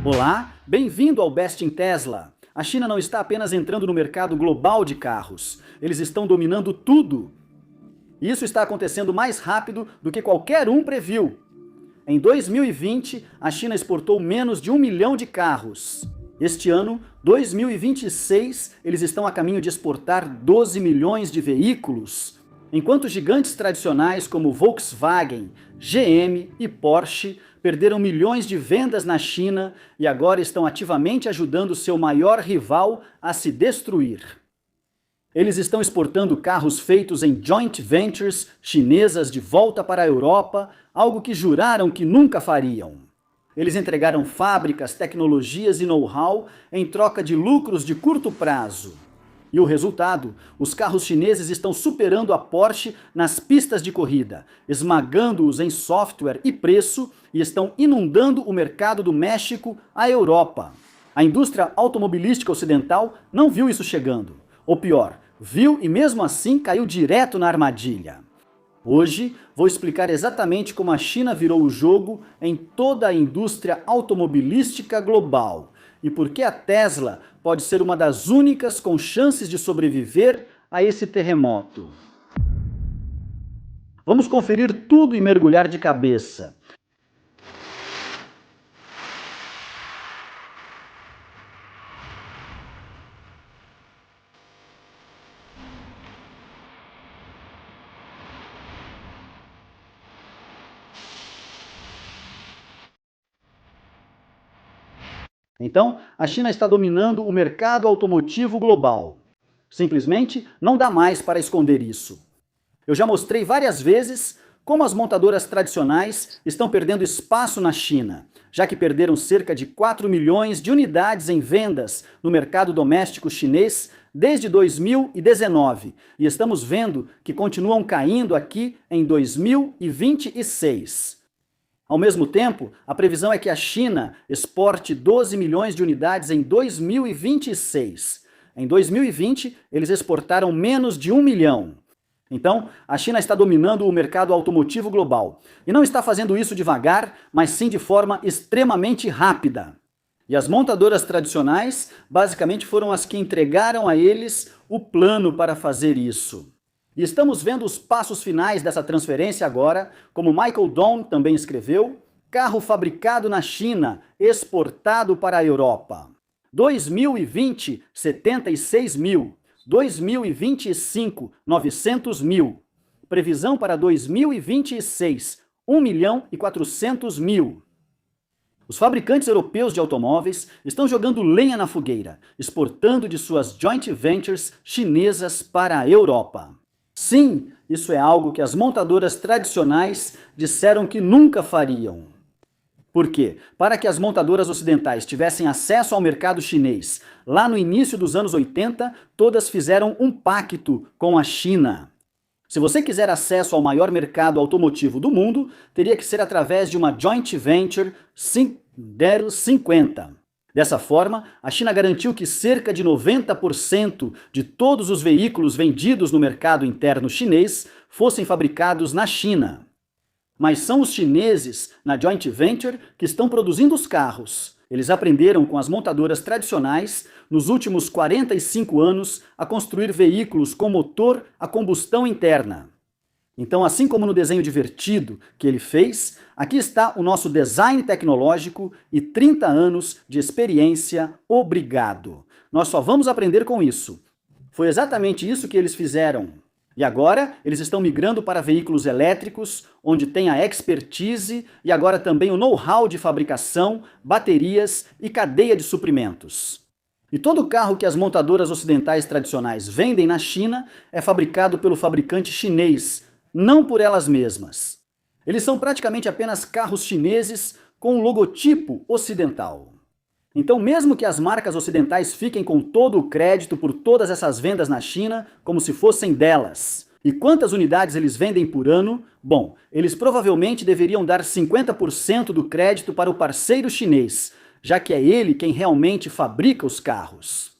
Olá, bem-vindo ao Best in Tesla. A China não está apenas entrando no mercado global de carros, eles estão dominando tudo. Isso está acontecendo mais rápido do que qualquer um previu. Em 2020, a China exportou menos de 1 milhão de carros. Este ano, 2026, eles estão a caminho de exportar 12 milhões de veículos. Enquanto gigantes tradicionais como Volkswagen, GM e Porsche perderam milhões de vendas na China e agora estão ativamente ajudando seu maior rival a se destruir. Eles estão exportando carros feitos em joint ventures chinesas de volta para a Europa, algo que juraram que nunca fariam. Eles entregaram fábricas, tecnologias e know-how em troca de lucros de curto prazo. E o resultado? Os carros chineses estão superando a Porsche nas pistas de corrida, esmagando-os em software e preço e estão inundando o mercado do México à Europa. A indústria automobilística ocidental não viu isso chegando. Ou pior, viu e mesmo assim caiu direto na armadilha. Hoje vou explicar exatamente como a China virou o jogo em toda a indústria automobilística global e por que a Tesla pode ser uma das únicas com chances de sobreviver a esse terremoto. Vamos conferir tudo e mergulhar de cabeça. Então, a China está dominando o mercado automotivo global. Simplesmente não dá mais para esconder isso. Eu já mostrei várias vezes como as montadoras tradicionais estão perdendo espaço na China, já que perderam cerca de 4 milhões de unidades em vendas no mercado doméstico chinês desde 2019, e estamos vendo que continuam caindo aqui em 2026. Ao mesmo tempo, a previsão é que a China exporte 12 milhões de unidades em 2026. Em 2020, eles exportaram menos de 1 milhão. Então, a China está dominando o mercado automotivo global. E não está fazendo isso devagar, mas sim de forma extremamente rápida. E as montadoras tradicionais, basicamente, foram as que entregaram a eles o plano para fazer isso. E estamos vendo os passos finais dessa transferência agora, como Michael Dong também escreveu, carro fabricado na China, exportado para a Europa. 2020, 76 mil. 2025, 900 mil. Previsão para 2026, 1 milhão e 400 mil. Os fabricantes europeus de automóveis estão jogando lenha na fogueira, exportando de suas joint ventures chinesas para a Europa. Sim, isso é algo que as montadoras tradicionais disseram que nunca fariam. Por quê? Para que as montadoras ocidentais tivessem acesso ao mercado chinês lá no início dos anos 80, todas fizeram um pacto com a China. Se você quiser acesso ao maior mercado automotivo do mundo, teria que ser através de uma joint venture 50. Dessa forma, a China garantiu que cerca de 90% de todos os veículos vendidos no mercado interno chinês fossem fabricados na China. Mas são os chineses, na joint venture, que estão produzindo os carros. Eles aprenderam com as montadoras tradicionais, nos últimos 45 anos, a construir veículos com motor a combustão interna. Então, assim como no desenho divertido que ele fez, aqui está o nosso design tecnológico e 30 anos de experiência. Obrigado! Nós só vamos aprender com isso. Foi exatamente isso que eles fizeram. E agora, eles estão migrando para veículos elétricos, onde tem a expertise e agora também o know-how de fabricação, baterias e cadeia de suprimentos. E todo carro que as montadoras ocidentais tradicionais vendem na China é fabricado pelo fabricante chinês, não por elas mesmas. Eles são praticamente apenas carros chineses com um logotipo ocidental. Então, mesmo que as marcas ocidentais fiquem com todo o crédito por todas essas vendas na China, como se fossem delas, e quantas unidades eles vendem por ano, bom, eles provavelmente deveriam dar 50% do crédito para o parceiro chinês, já que é ele quem realmente fabrica os carros.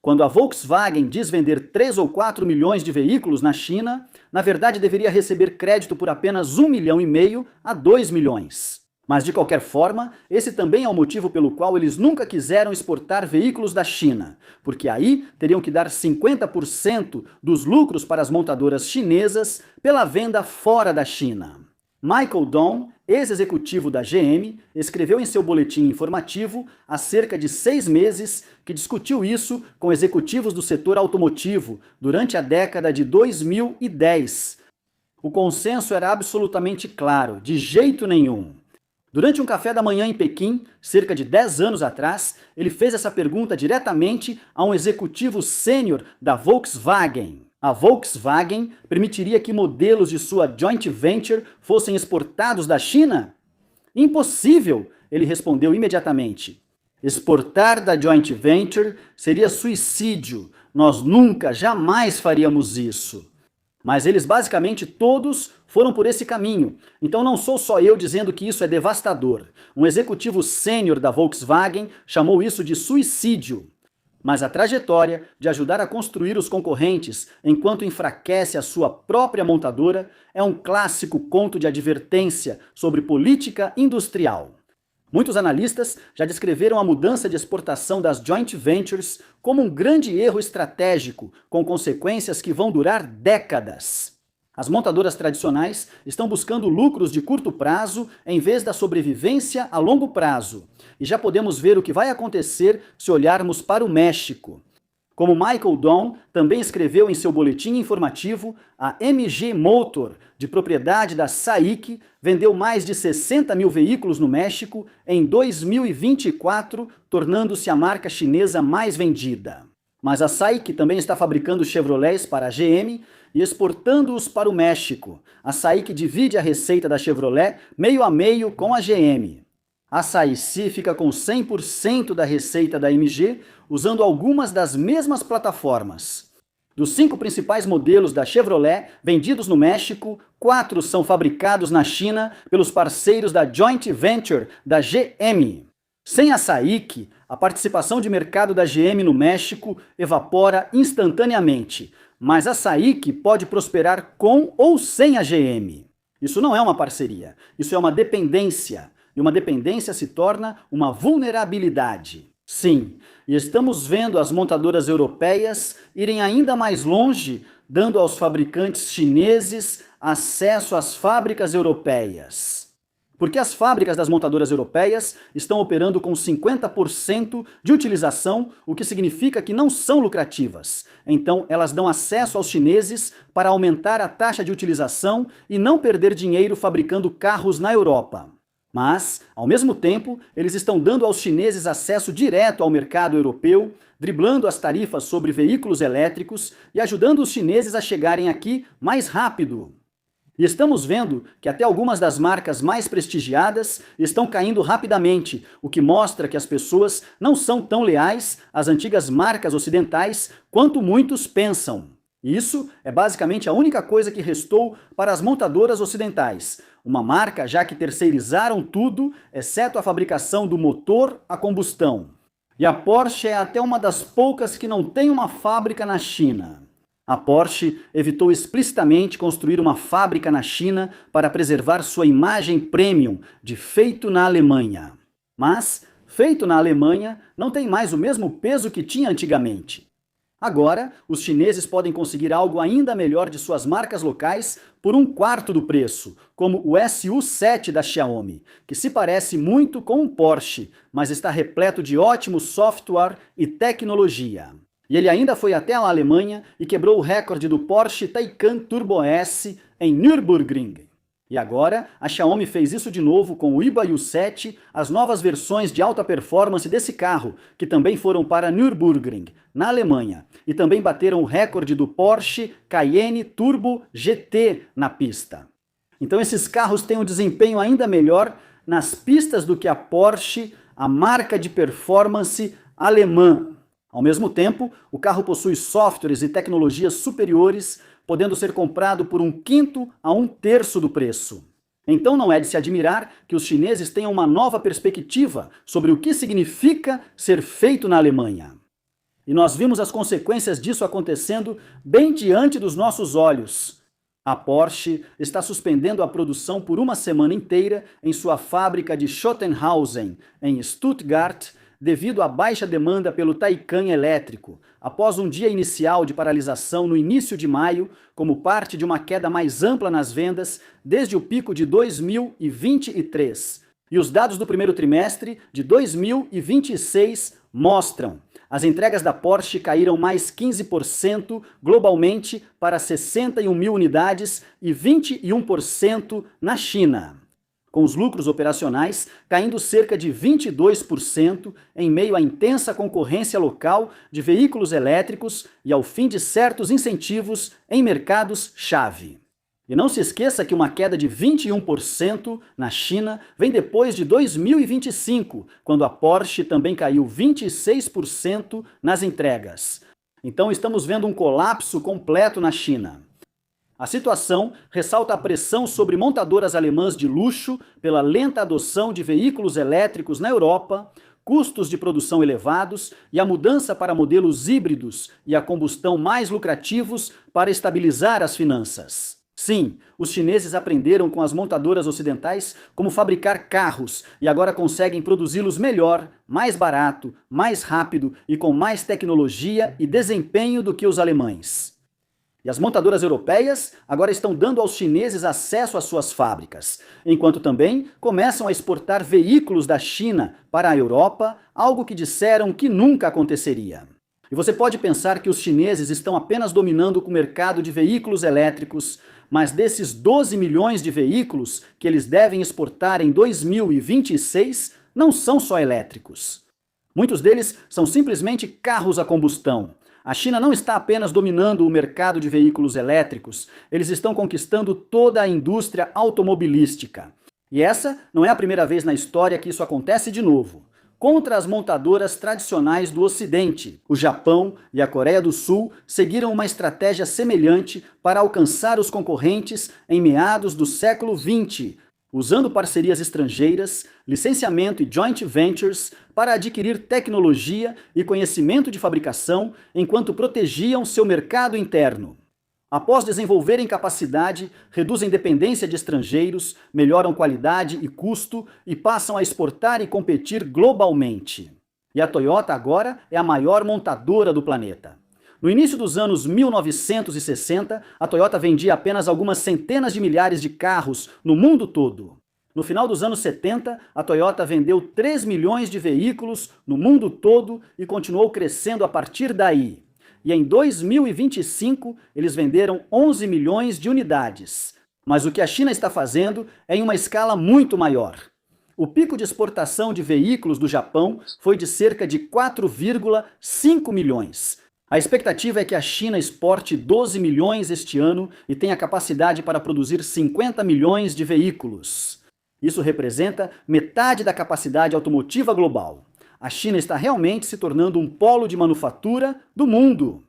Quando a Volkswagen diz vender 3 ou 4 milhões de veículos na China, na verdade deveria receber crédito por apenas 1,5 milhão a 2 milhões. Mas, de qualquer forma, esse também é o motivo pelo qual eles nunca quiseram exportar veículos da China, porque aí teriam que dar 50% dos lucros para as montadoras chinesas pela venda fora da China. Michael Dong, ex-executivo da GM, escreveu em seu boletim informativo há cerca de 6 meses que discutiu isso com executivos do setor automotivo durante a década de 2010. O consenso era absolutamente claro, de jeito nenhum. Durante um café da manhã em Pequim, cerca de 10 anos atrás, ele fez essa pergunta diretamente a um executivo sênior da Volkswagen. A Volkswagen permitiria que modelos de sua joint venture fossem exportados da China? Impossível, ele respondeu imediatamente. Exportar da joint venture seria suicídio. Nós nunca, jamais faríamos isso. Mas eles basicamente todos foram por esse caminho. Então não sou só eu dizendo que isso é devastador. Um executivo sênior da Volkswagen chamou isso de suicídio. Mas a trajetória de ajudar a construir os concorrentes enquanto enfraquece a sua própria montadora é um clássico conto de advertência sobre política industrial. Muitos analistas já descreveram a mudança de exportação das joint ventures como um grande erro estratégico, com consequências que vão durar décadas. As montadoras tradicionais estão buscando lucros de curto prazo em vez da sobrevivência a longo prazo. E já podemos ver o que vai acontecer se olharmos para o México. Como Michael Dong também escreveu em seu boletim informativo, a MG Motor, de propriedade da SAIC, vendeu mais de 60 mil veículos no México em 2024, tornando-se a marca chinesa mais vendida. Mas a SAIC também está fabricando Chevrolets para a GM e exportando-os para o México. A SAIC divide a receita da Chevrolet meio a meio com a GM. A SAIC fica com 100% da receita da MG, usando algumas das mesmas plataformas. Dos 5 principais modelos da Chevrolet vendidos no México, 4 são fabricados na China pelos parceiros da joint venture da GM. Sem a SAIC, a participação de mercado da GM no México evapora instantaneamente, mas a SAIC pode prosperar com ou sem a GM. Isso não é uma parceria, isso é uma dependência. E uma dependência se torna uma vulnerabilidade. Sim, e estamos vendo as montadoras europeias irem ainda mais longe, dando aos fabricantes chineses acesso às fábricas europeias. Porque as fábricas das montadoras europeias estão operando com 50% de utilização, o que significa que não são lucrativas. Então, elas dão acesso aos chineses para aumentar a taxa de utilização e não perder dinheiro fabricando carros na Europa. Mas, ao mesmo tempo, eles estão dando aos chineses acesso direto ao mercado europeu, driblando as tarifas sobre veículos elétricos e ajudando os chineses a chegarem aqui mais rápido. E estamos vendo que até algumas das marcas mais prestigiadas estão caindo rapidamente, o que mostra que as pessoas não são tão leais às antigas marcas ocidentais quanto muitos pensam. Isso é basicamente a única coisa que restou para as montadoras ocidentais. Uma marca já que terceirizaram tudo, exceto a fabricação do motor a combustão. E a Porsche é até uma das poucas que não tem uma fábrica na China. A Porsche evitou explicitamente construir uma fábrica na China para preservar sua imagem premium de feito na Alemanha. Mas, feito na Alemanha não tem mais o mesmo peso que tinha antigamente. Agora, os chineses podem conseguir algo ainda melhor de suas marcas locais por 1/4 do preço, como o SU7 da Xiaomi, que se parece muito com um Porsche, mas está repleto de ótimo software e tecnologia. E ele ainda foi até a Alemanha e quebrou o recorde do Porsche Taycan Turbo S em Nürburgring. E agora, a Xiaomi fez isso de novo com o Iba U7, as novas versões de alta performance desse carro, que também foram para Nürburgring, na Alemanha, e também bateram o recorde do Porsche Cayenne Turbo GT na pista. Então esses carros têm um desempenho ainda melhor nas pistas do que a Porsche, a marca de performance alemã. Ao mesmo tempo, o carro possui softwares e tecnologias superiores, podendo ser comprado por 1/5 a 1/3 do preço. Então não é de se admirar que os chineses tenham uma nova perspectiva sobre o que significa ser feito na Alemanha. E nós vimos as consequências disso acontecendo bem diante dos nossos olhos. A Porsche está suspendendo a produção por uma semana inteira em sua fábrica de Schottenhausen, em Stuttgart, devido à baixa demanda pelo Taycan elétrico, após um dia inicial de paralisação no início de maio, como parte de uma queda mais ampla nas vendas desde o pico de 2023. E os dados do primeiro trimestre de 2026 mostram: as entregas da Porsche caíram mais 15% globalmente para 61 mil unidades e 21% na China, com os lucros operacionais caindo cerca de 22% em meio à intensa concorrência local de veículos elétricos e ao fim de certos incentivos em mercados-chave. E não se esqueça que uma queda de 21% na China vem depois de 2025, quando a Porsche também caiu 26% nas entregas. Então estamos vendo um colapso completo na China. A situação ressalta a pressão sobre montadoras alemãs de luxo pela lenta adoção de veículos elétricos na Europa, custos de produção elevados e a mudança para modelos híbridos e a combustão mais lucrativos para estabilizar as finanças. Sim, os chineses aprenderam com as montadoras ocidentais como fabricar carros e agora conseguem produzi-los melhor, mais barato, mais rápido e com mais tecnologia e desempenho do que os alemães. E as montadoras europeias agora estão dando aos chineses acesso às suas fábricas, enquanto também começam a exportar veículos da China para a Europa, algo que disseram que nunca aconteceria. E você pode pensar que os chineses estão apenas dominando o mercado de veículos elétricos, mas desses 12 milhões de veículos que eles devem exportar em 2026, não são só elétricos. Muitos deles são simplesmente carros a combustão. A China não está apenas dominando o mercado de veículos elétricos, eles estão conquistando toda a indústria automobilística. E essa não é a primeira vez na história que isso acontece de novo. Contra as montadoras tradicionais do Ocidente, o Japão e a Coreia do Sul seguiram uma estratégia semelhante para alcançar os concorrentes em meados do século XX, usando parcerias estrangeiras, licenciamento e joint ventures para adquirir tecnologia e conhecimento de fabricação enquanto protegiam seu mercado interno. Após desenvolverem capacidade, reduzem dependência de estrangeiros, melhoram qualidade e custo e passam a exportar e competir globalmente. E a Toyota agora é a maior montadora do planeta. No início dos anos 1960, a Toyota vendia apenas algumas centenas de milhares de carros no mundo todo. No final dos anos 70, a Toyota vendeu 3 milhões de veículos no mundo todo e continuou crescendo a partir daí. E em 2025, eles venderam 11 milhões de unidades. Mas o que a China está fazendo é em uma escala muito maior. O pico de exportação de veículos do Japão foi de cerca de 4,5 milhões. A expectativa é que a China exporte 12 milhões este ano e tenha capacidade para produzir 50 milhões de veículos. Isso representa metade da capacidade automotiva global. A China está realmente se tornando um polo de manufatura do mundo.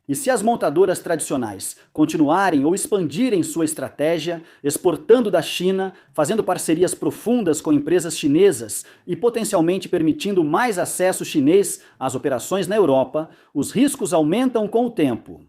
E se as montadoras tradicionais continuarem ou expandirem sua estratégia, exportando da China, fazendo parcerias profundas com empresas chinesas e potencialmente permitindo mais acesso chinês às operações na Europa, os riscos aumentam com o tempo.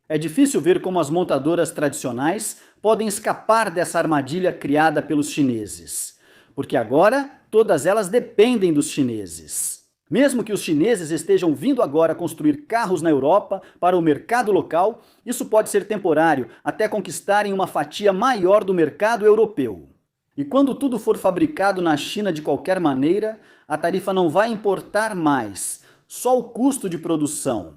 É difícil ver como as montadoras tradicionais podem escapar dessa armadilha criada pelos chineses, porque agora todas elas dependem dos chineses. Mesmo que os chineses estejam vindo agora construir carros na Europa para o mercado local, isso pode ser temporário, até conquistarem uma fatia maior do mercado europeu. E quando tudo for fabricado na China de qualquer maneira, a tarifa não vai importar mais, só o custo de produção.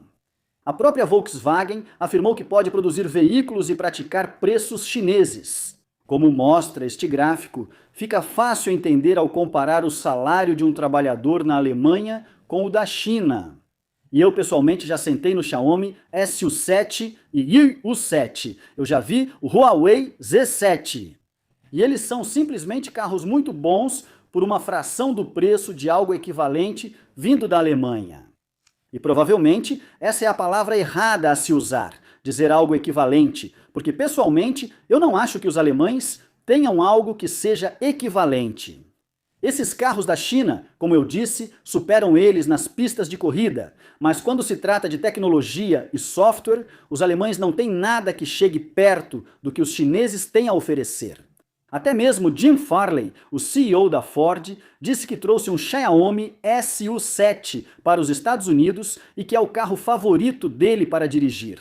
A própria Volkswagen afirmou que pode produzir veículos e praticar preços chineses. Como mostra este gráfico, fica fácil entender ao comparar o salário de um trabalhador na Alemanha com o da China. E eu pessoalmente já sentei no Xiaomi SU7 e U7. Eu já vi o Huawei Z7. E eles são simplesmente carros muito bons por uma fração do preço de algo equivalente vindo da Alemanha. E provavelmente essa é a palavra errada a se usar, dizer algo equivalente, porque pessoalmente eu não acho que os alemães tenham algo que seja equivalente. Esses carros da China, como eu disse, superam eles nas pistas de corrida, mas quando se trata de tecnologia e software, os alemães não têm nada que chegue perto do que os chineses têm a oferecer. Até mesmo Jim Farley, o CEO da Ford, disse que trouxe um Xiaomi SU7 para os Estados Unidos e que é o carro favorito dele para dirigir.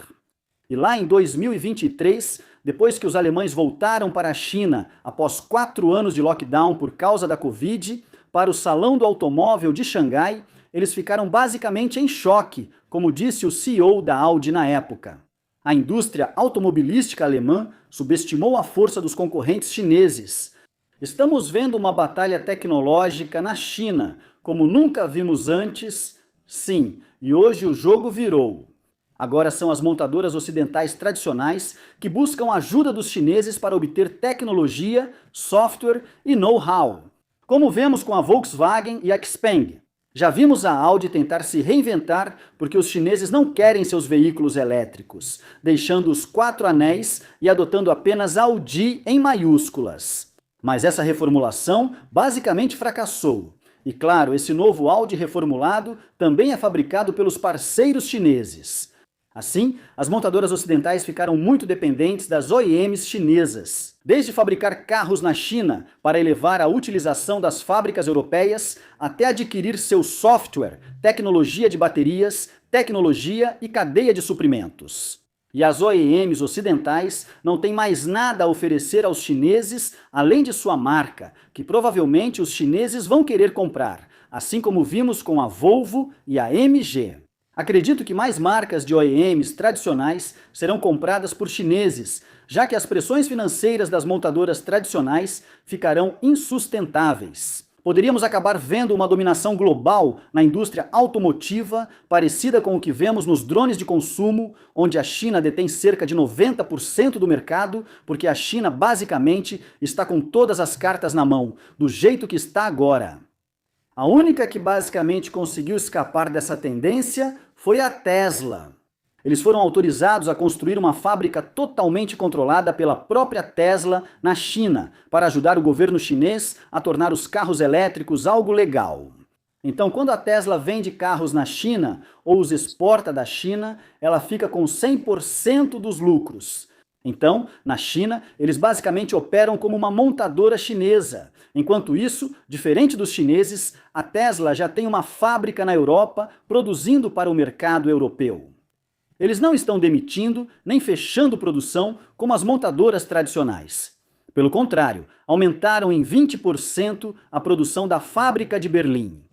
E lá em 2023, depois que os alemães voltaram para a China após 4 anos de lockdown por causa da Covid, para o Salão do Automóvel de Xangai, eles ficaram basicamente em choque, como disse o CEO da Audi na época. A indústria automobilística alemã subestimou a força dos concorrentes chineses. Estamos vendo uma batalha tecnológica na China, como nunca vimos antes, sim, e hoje o jogo virou. Agora são as montadoras ocidentais tradicionais que buscam a ajuda dos chineses para obter tecnologia, software e know-how. Como vemos com a Volkswagen e a Xpeng. Já vimos a Audi tentar se reinventar porque os chineses não querem seus veículos elétricos, deixando os 4 anéis e adotando apenas Audi em maiúsculas. Mas essa reformulação basicamente fracassou. E claro, esse novo Audi reformulado também é fabricado pelos parceiros chineses. Assim, as montadoras ocidentais ficaram muito dependentes das OEMs chinesas, desde fabricar carros na China para elevar a utilização das fábricas europeias, até adquirir seu software, tecnologia de baterias, tecnologia e cadeia de suprimentos. E as OEMs ocidentais não têm mais nada a oferecer aos chineses além de sua marca, que provavelmente os chineses vão querer comprar, assim como vimos com a Volvo e a MG. Acredito que mais marcas de OEMs tradicionais serão compradas por chineses, já que as pressões financeiras das montadoras tradicionais ficarão insustentáveis. Poderíamos acabar vendo uma dominação global na indústria automotiva, parecida com o que vemos nos drones de consumo, onde a China detém cerca de 90% do mercado, porque a China basicamente está com todas as cartas na mão, do jeito que está agora. A única que basicamente conseguiu escapar dessa tendência foi a Tesla. Eles foram autorizados a construir uma fábrica totalmente controlada pela própria Tesla na China, para ajudar o governo chinês a tornar os carros elétricos algo legal. Então, quando a Tesla vende carros na China ou os exporta da China, ela fica com 100% dos lucros. Então, na China, eles basicamente operam como uma montadora chinesa. Enquanto isso, diferente dos chineses, a Tesla já tem uma fábrica na Europa produzindo para o mercado europeu. Eles não estão demitindo nem fechando produção como as montadoras tradicionais. Pelo contrário, aumentaram em 20% a produção da fábrica de Berlim.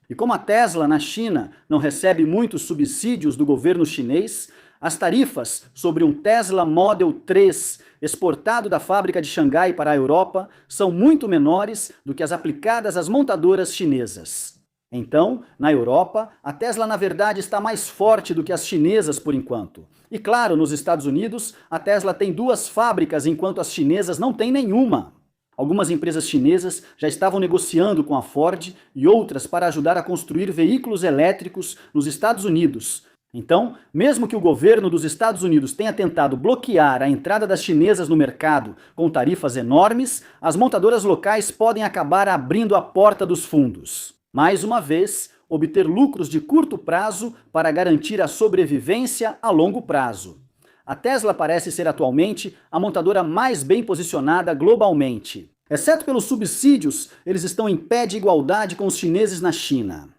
E como a Tesla na China não recebe muitos subsídios do governo chinês, as tarifas sobre um Tesla Model 3 exportado da fábrica de Xangai para a Europa são muito menores do que as aplicadas às montadoras chinesas. Então, na Europa, a Tesla na verdade está mais forte do que as chinesas por enquanto. E claro, nos Estados Unidos, a Tesla tem 2 fábricas enquanto as chinesas não têm nenhuma. Algumas empresas chinesas já estavam negociando com a Ford e outras para ajudar a construir veículos elétricos nos Estados Unidos. Então, mesmo que o governo dos Estados Unidos tenha tentado bloquear a entrada das chinesas no mercado com tarifas enormes, as montadoras locais podem acabar abrindo a porta dos fundos. Mais uma vez, obter lucros de curto prazo para garantir a sobrevivência a longo prazo. A Tesla parece ser atualmente a montadora mais bem posicionada globalmente. Exceto pelos subsídios, eles estão em pé de igualdade com os chineses na China.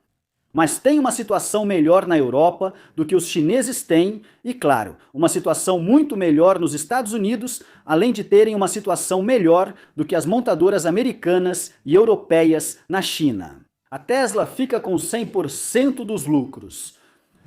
Mas tem uma situação melhor na Europa do que os chineses têm e, claro, uma situação muito melhor nos Estados Unidos, além de terem uma situação melhor do que as montadoras americanas e europeias na China. A Tesla fica com 100% dos lucros.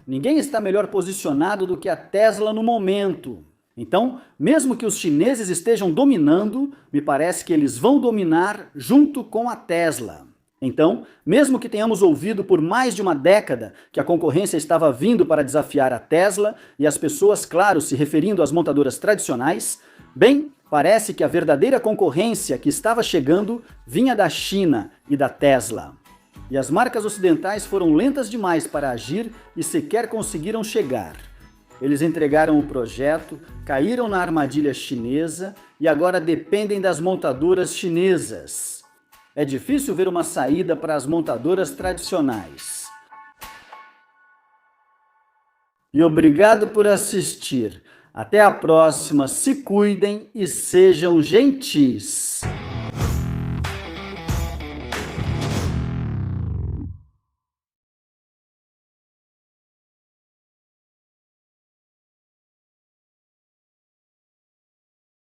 Ninguém está melhor posicionado do que a Tesla no momento. Então, mesmo que os chineses estejam dominando, me parece que eles vão dominar junto com a Tesla. Então, mesmo que tenhamos ouvido por mais de uma década que a concorrência estava vindo para desafiar a Tesla, e as pessoas, claro, se referindo às montadoras tradicionais, bem, parece que a verdadeira concorrência que estava chegando vinha da China e da Tesla. E as marcas ocidentais foram lentas demais para agir e sequer conseguiram chegar. Eles entregaram o projeto, caíram na armadilha chinesa e agora dependem das montadoras chinesas. É difícil ver uma saída para as montadoras tradicionais. E obrigado por assistir. Até a próxima, se cuidem e sejam gentis.